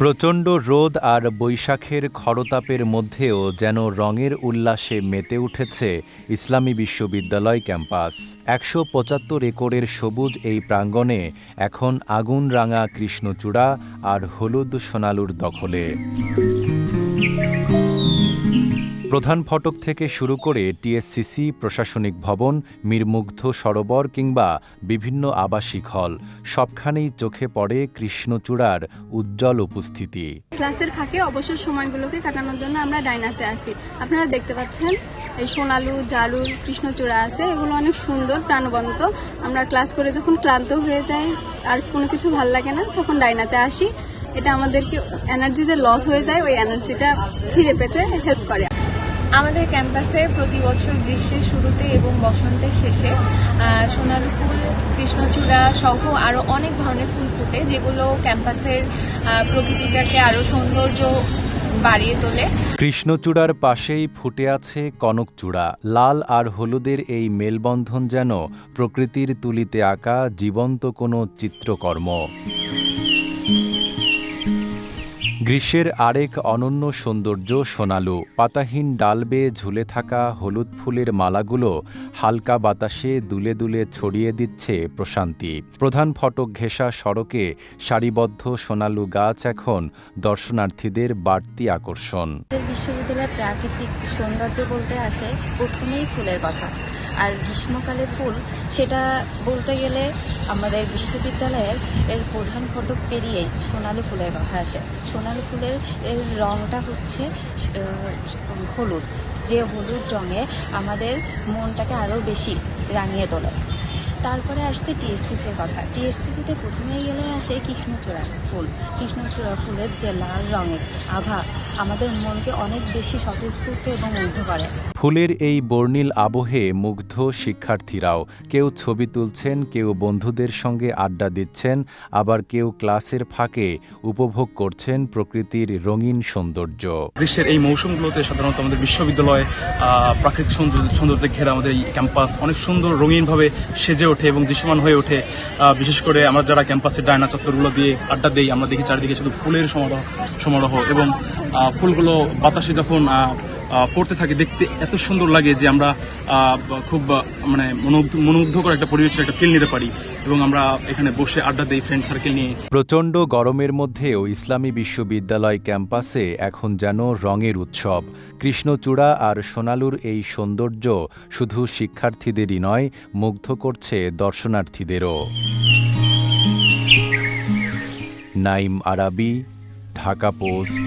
প্রচণ্ড রোদ আর বৈশাখের খরতাপের মধ্যেও যেন রঙের উল্লাসে মেতে উঠেছে ইসলামী বিশ্ববিদ্যালয় ক্যাম্পাস। ১৭৫ একরের সবুজ এই প্রাঙ্গণে এখন আগুন রাঙা কৃষ্ণচূড়া আর হলুদ সোনালুর দখলে। প্রধান ফটক থেকে শুরু করে টিএসসিসি, প্রশাসনিক ভবন, মীরমুগ্ধ সরোবর কিংবা বিভিন্ন আবাসিক হল, সবখানেই চোখে পড়ে কৃষ্ণচূড়ার উজ্জ্বল উপস্থিতি। ক্লাসের ফাঁকে অবসর সময়গুলোকে কাটানোর জন্য আমরা ডাইনাতে আসি। আপনারা দেখতে পাচ্ছেন এই সোনালু, জালুর, কৃষ্ণচূড়া আছে, এগুলো অনেক সুন্দর, প্রাণবন্ত। আমরা ক্লাস করে যখন ক্লান্ত হয়ে যাই আর কোনো কিছু ভাল লাগে না, তখন ডাইনাতে আসি। এটা আমাদেরকে এনার্জি যে লস হয়ে যায়, ওই এনার্জিটা ফিরে পেতে হেল্প করে। আমাদের ক্যাম্পাসে প্রতি বছর গ্রীষ্মের শুরুতে এবং বসন্তের শেষে সোনালু ফুল, কৃষ্ণচূড়া সহ আরও অনেক ধরনের ফুল ফুটে, যেগুলো ক্যাম্পাসের প্রকৃতিটাকে আরও সৌন্দর্য বাড়িয়ে তোলে। কৃষ্ণচূড়ার পাশেই ফুটে আছে কনকচূড়া। লাল আর হলুদের এই মেলবন্ধন যেন প্রকৃতির তুলিতে আঁকা জীবন্ত কোনো চিত্রকর্ম। গ্রীষ্মের আরেক অনন্য সৌন্দর্য সোনালু। পাতাহীন ডাল বেয়ে ঝুলে থাকা হলুদ ফুলের মালাগুলো হালকা বাতাসে দুলে দুলে ছড়িয়ে দিচ্ছে প্রশান্তি। প্রধান ফটক ঘেঁষা সড়কে সারিবদ্ধ সোনালু গাছ এখন দর্শনার্থীদের বাড়তি আকর্ষণ। বিশ্ববিদ্যালয়ের প্রাকৃতিক সৌন্দর্য বলতে আসে প্রথমেই ফুলের কথা। আর গ্রীষ্মকালের ফুল সেটা বলতে গেলে আমাদের বিশ্ববিদ্যালয়ের প্রধান ফটক পেরিয়েই সোনালু ফুলের কথা আসে। সোনালু ফুলের রঙটা হচ্ছে হলুদ, যে হলুদ রঙে আমাদের মনটাকে আরও বেশি রাঙিয়ে তোলে। তারপরে আসছে টিএসসিসির কথা। টিএসসিসিতে প্রথমেই গেলে আসে কৃষ্ণচূড়া ফুল। কৃষ্ণচূড়া ফুলের যে লাল রঙের আভা আমাদের মনকে অনেক বেশি স্বতঃস্ফূর্ত এবং মুগ্ধ করে। ফুলের এই বর্ণিল আবহে মুগ্ধ শিক্ষার্থীরাও। কেউ ছবি তুলছেন, কেউ বন্ধুদের সঙ্গে আড্ডা দিচ্ছেন, আবার কেউ ক্লাসের ফাঁকে উপভোগ করছেন প্রকৃতির রঙিন সৌন্দর্য। গ্রীষ্মের এই মৌসুমগুলোতে সাধারণত আমাদের বিশ্ববিদ্যালয় প্রাকৃতিক সৌন্দর্যে ঘেরা আমাদের এই ক্যাম্পাস অনেক সুন্দর রঙিনভাবে সেজে ওঠে এবং দৃশ্যমান হয়ে ওঠে। বিশেষ করে আমরা যারা ক্যাম্পাসের ডায়না চত্বরগুলো দিয়ে আড্ডা দিই, আমরা দেখি চারিদিকে শুধু ফুলের সমারোহ এবং ফুলগুলো বাতাসে যখন পড়তে থাকে দেখতে এত সুন্দর লাগে যে আমরা খুব মনোমুগ্ধকর একটা পরিবেশের একটা ফিল নিতে পারি এবং আমরা এখানে বসে আড্ডা দিই ফ্রেন্ড সার্কেল নিয়ে। প্রচণ্ড গরমের মধ্যেও ইসলামী বিশ্ববিদ্যালয় ক্যাম্পাসে এখন যেন রঙের উৎসব। কৃষ্ণচূড়া আর সোনালুর এই সৌন্দর্য শুধু শিক্ষার্থীদেরই নয়, মুগ্ধ করছে দর্শনার্থীদেরও। নাইম আরাবী, ঢাকা পোস্ট।